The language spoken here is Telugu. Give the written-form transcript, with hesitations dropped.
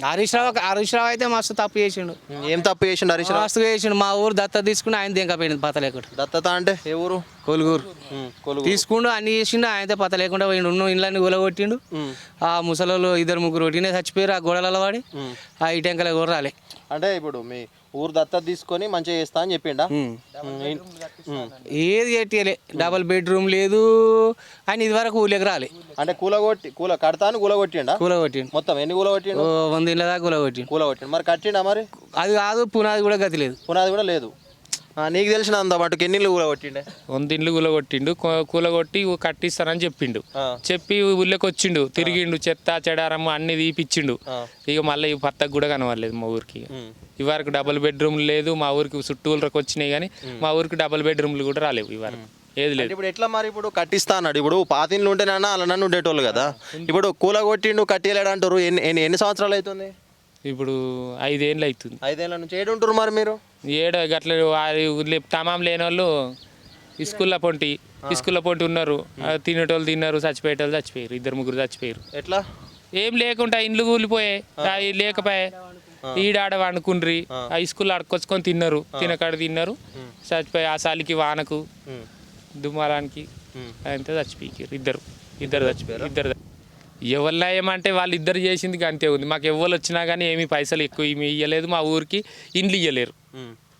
హరీష్ రావు అయితే మస్తు తప్పు చేసిండు. ఏం తప్పు చేసిండు హరీష్ రావు? మస్తుగా చేసిండు. మా ఊరు దత్త తీసుకుని ఆయన దింకపోయింది పత లేకుండా. దత్తత అంటే ఏ ఊరు? కొలుగురు కొలుగు. తీసుకుండు అన్ని చేసిండు. ఆయనతో పత లేకుండా పోయిండు. ఉన్న ఇళ్ళని గులగొట్టిండు. ఆ ముసలోళ్ళు 2-3 ఒకటినే చచ్చిపోయారు ఆ గోడలలో పడి. ఆ ఇటెంకల కూడా రాలే. అంటే ఇప్పుడు మీ ఊరు దత్తత తీసుకొని మంచిగా చేస్తా అని చెప్పిండా? ఏది కట్టియలే. డబల్ బెడ్రూమ్ లేదు. ఆయన ఇదివరకు ఊళ్ళకి రాలే. అంటే కడతాను కూలగొట్టిండా? కూలగొట్టిండు. మొత్తం ఎన్ని కూలగొట్టిండు? 100 ఇళ్ళ దాకా కూలగొట్టిండు. కూలగొట్టిండు. మరి కట్టిండా? మరి అది కాదు, పునాది కూడా గతి లేదు. పునాది కూడా లేదు. నీకు తెలిసిన అంత మటుకు ఎన్ని ఇల్లు కూలగొట్టిండే? 100 ఇండ్లు కూలగొట్టిండు. కూలగొట్టి కట్టిస్తానని చెప్పిండు. చెప్పి ఊళ్ళోకి వచ్చిండు, తిరిగిండు, చెత్త చెడారమ్మ అన్ని తీపిచ్చిండు. ఇక మళ్ళీ ఈ పత్తకు కూడా కనవలేదు మా ఊరికి. ఇవరకు డబుల్ బెడ్రూమ్లు లేదు మా ఊరికి. చుట్టూలకు వచ్చినాయి కానీ మా ఊరికి డబుల్ బెడ్రూమ్లు కూడా రాలేవు ఇవరకు. ఏది లేదు. ఇప్పుడు ఎట్లా మరి? ఇప్పుడు కట్టిస్తా అన్నాడు. ఇప్పుడు పాతిండ్లు ఉంటేనన్నా అలా నన్ను ఉండేటోళ్ళు కదా. ఇప్పుడు కూలగొట్టిండు కట్టియలేడు అంటారు. ఎన్ని సంవత్సరాలు అవుతుంది? ఇప్పుడు 5 ఏళ్ళు అవుతుంది. 5 ఏళ్ళ నుంచి ఏడుంటారు మరి మీరు? గట్ల తమాం లేని వాళ్ళు స్కూల్లో పొంటి ఉన్నారు. తినేటోళ్ళు తిన్నారు, చచ్చిపోయేటోళ్ళు చచ్చిపోయారు. 2-3 చచ్చిపోయారు. ఎట్లా? ఏం లేకుండా ఇండ్లు కూలిపోయాయి. లేకపోయా ఈడాడ వండుకుండ్రి. ఆ స్కూల్లో అడుకొచ్చుకొని తిన్నారు. తినకాడ తిన్నారు, చచ్చిపోయి ఆ సాలికి వానకు దుమారానికి అంతే చచ్చిపోయారు. ఇద్దరు చచ్చిపోయారు. ఎవరు ఏమంటే వాళ్ళు ఇద్దరు చేసింది అంతే ఉంది. మాకు ఎవరు వచ్చినా కానీ ఏమి పైసలు ఎక్కువ ఇవ్వలేదు. మా ఊరికి ఇండ్లు ఇవ్వలేరు.